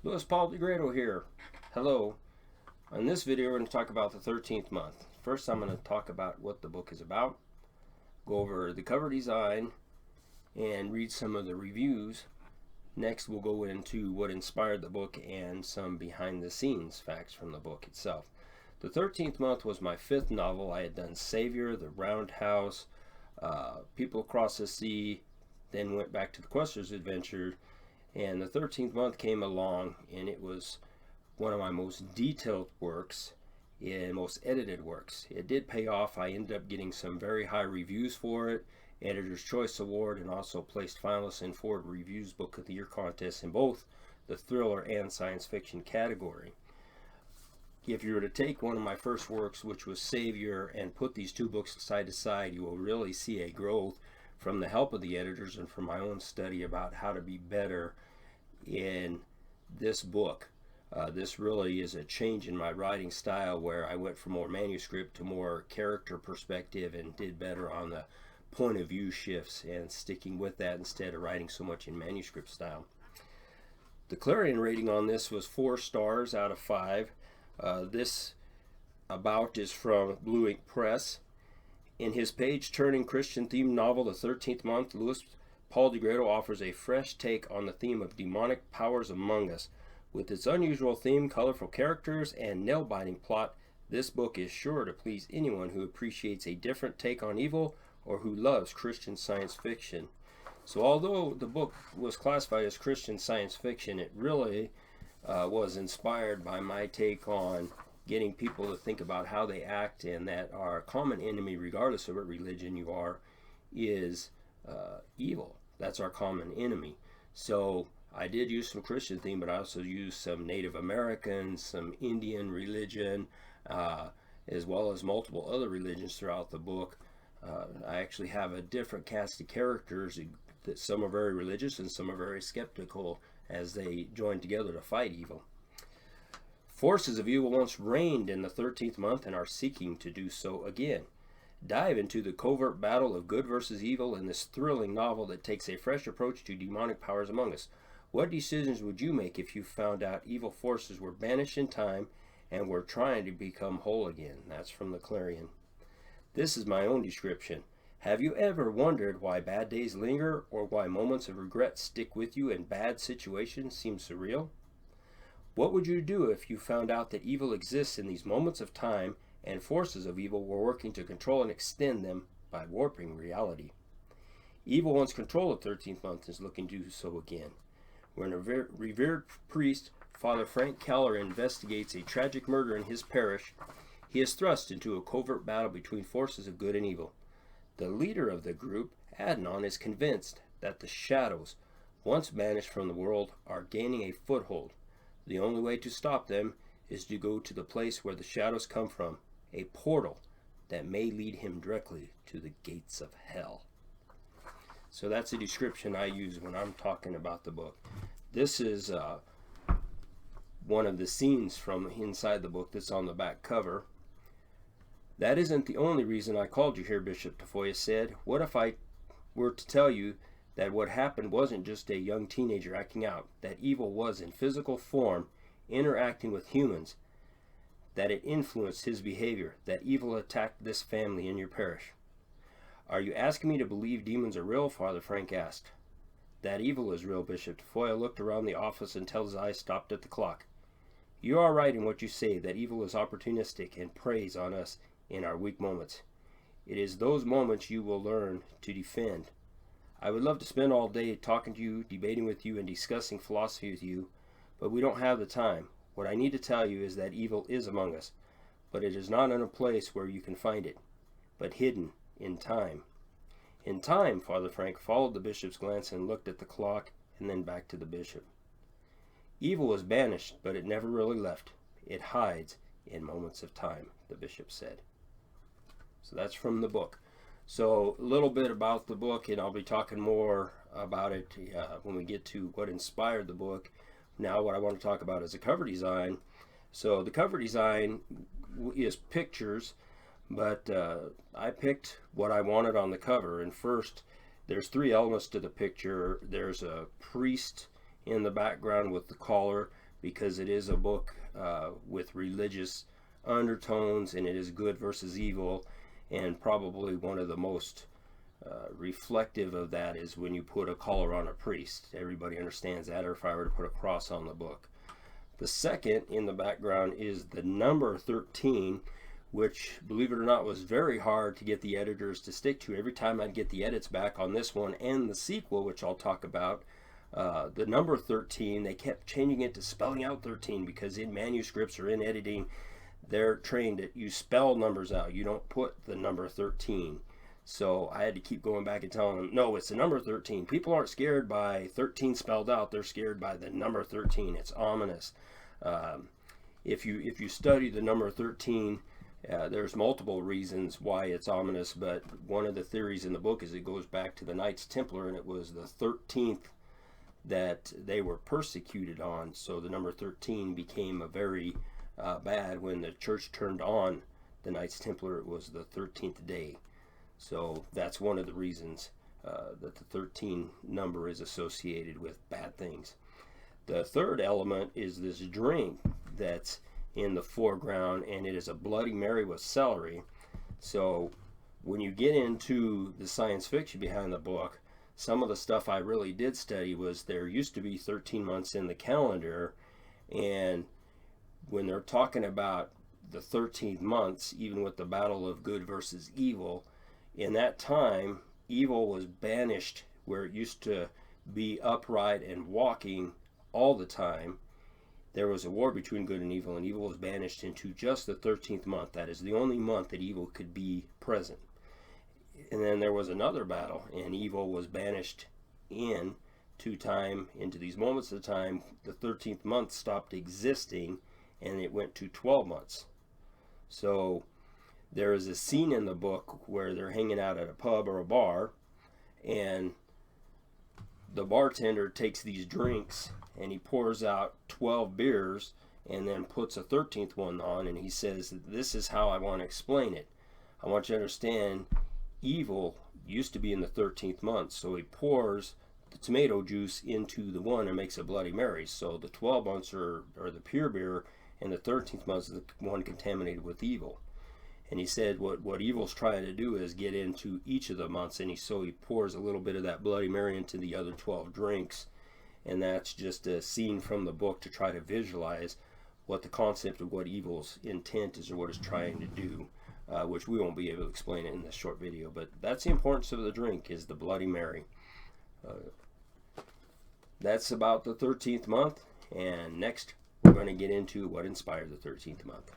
Louis Paul DeGrado here. Hello. In this video, we're going to talk about the 13th month. First, I'm going to talk about what the book is about, go over the cover design, and read some of the reviews. Next, we'll go into what inspired the book and some behind-the-scenes facts from the book itself. The 13th month was my fifth novel. I had done Savior, The Roundhouse, People Across the Sea, then went back to the Quester's Adventure, and the 13th month came along, and it was one of my most detailed works and most edited works. It did pay off. I ended up getting some very high reviews for it, Editor's Choice Award, and also placed finalist in Foreword Reviews Book of the Year contest in both the thriller and science fiction category. If you were to take one of my first works, which was Savior, and put these two books side to side, you will really see a growth from the help of the editors and from my own study about how to be better in this book. This really is a change in my writing style, where I went from more manuscript to more character perspective and did better on the point of view shifts and sticking with that instead of writing so much in manuscript style. The Clarion rating on this was 4 stars out of 5. This about is from Blue Ink Press. In his page-turning Christian-themed novel, The 13th Month, Louis Paul DeGrado offers a fresh take on the theme of demonic powers among us. With its unusual theme, colorful characters, and nail-biting plot, this book is sure to please anyone who appreciates a different take on evil or who loves Christian science fiction. So although the book was classified as Christian science fiction, it really was inspired by my take on getting people to think about how they act, and that our common enemy, regardless of what religion you are, is evil. That's our common enemy. So I did use some Christian theme, but I also used some Native American, some Indian religion, as well as multiple other religions throughout the book. I actually have a different cast of characters that some are very religious and some are very skeptical as they join together to fight evil. Forces of evil once reigned in the 13th month and are seeking to do so again. Dive into the covert battle of good versus evil in this thrilling novel that takes a fresh approach to demonic powers among us. What decisions would you make if you found out evil forces were banished in time and were trying to become whole again? That's from the Clarion. This is my own description. Have you ever wondered why bad days linger, or why moments of regret stick with you and bad situations seem surreal? What would you do if you found out that evil exists in these moments of time and forces of evil were working to control and extend them by warping reality? Evil once controlled the 13th month is looking to do so again. When a revered priest, Father Frank Keller, investigates a tragic murder in his parish, he is thrust into a covert battle between forces of good and evil. The leader of the group, Adnan, is convinced that the shadows, once banished from the world, are gaining a foothold. The only way to stop them is to go to the place where the shadows come from, a portal that may lead him directly to the gates of hell. So that's a description I use when I'm talking about the book. This is one of the scenes from inside the book that's on the back cover. That isn't the only reason I called you here, Bishop Tafoya said. What if I were to tell you that what happened wasn't just a young teenager acting out, that evil was in physical form interacting with humans, that it influenced his behavior, that evil attacked this family in your parish? Are you asking me to believe demons are real? Father Frank asked. That evil is real, Bishop Tafoya looked around the office until his eyes stopped at the clock. You are right in what you say, that evil is opportunistic and preys on us in our weak moments. It is those moments you will learn to defend. I would love to spend all day talking to you, debating with you, and discussing philosophy with you, but we don't have the time. What I need to tell you is that evil is among us, but it is not in a place where you can find it, but hidden in time. In time, Father Frank followed the bishop's glance and looked at the clock and then back to the bishop. Evil was banished, but it never really left. It hides in moments of time, the bishop said. So that's from the book. So a little bit about the book, and I'll be talking more about it when we get to what inspired the book. Now what I want to talk about is the cover design. So the cover design is pictures, but I picked what I wanted on the cover. And first, there's 3 elements to the picture. There's a priest in the background with the collar. because it is a book with religious undertones, and it is good versus evil. And probably one of the most reflective of that is when you put a collar on a priest. Everybody understands that, or if I were to put a cross on the book. The second in the background is the number 13, which, believe it or not, was very hard to get the editors to stick to. Every time I'd get the edits back on this one and the sequel, which I'll talk about, the number 13, they kept changing it to spelling out 13, because in manuscripts or in editing, they're trained that you spell numbers out. You don't put the number 13. So I had to keep going back and telling them, no, it's the number 13. People aren't scared by 13 spelled out. They're scared by the number 13. It's ominous. If you study the number 13, there's multiple reasons why it's ominous, but one of the theories in the book is it goes back to the Knights Templar, and it was the 13th that they were persecuted on. So the number 13 became a very bad. When the church turned on the Knights Templar, it was the 13th day. So that's one of the reasons that the 13 number is associated with bad things. The third element is this drink that's in the foreground, and it is a Bloody Mary with celery. So when you get into the science fiction behind the book, some of the stuff I really did study was there used to be 13 months in the calendar, and when they're talking about the 13th months, even with the battle of good versus evil, in that time, evil was banished where it used to be upright and walking all the time. There was a war between good and evil was banished into just the 13th month. That is the only month that evil could be present. And then there was another battle, and evil was banished into these moments of time. The 13th month stopped existing, and it went to 12 months. So there is a scene in the book where they're hanging out at a pub or a bar, and the bartender takes these drinks and he pours out 12 beers and then puts a 13th one on, and he says, this is how I want to explain it. I want you to understand, evil used to be in the 13th month. So he pours the tomato juice into the one and makes a Bloody Mary. So the 12 months are the pure beer, and the 13th month is the one contaminated with evil. And he said what evil's trying to do is get into each of the months, and so he pours a little bit of that Bloody Mary into the other 12 drinks. And that's just a scene from the book to try to visualize what the concept of what evil's intent is, or what it's trying to do, which we won't be able to explain it in this short video. But that's the importance of the drink, is the Bloody Mary. That's about the 13th month, and next we're going to get into what inspired the 13th month.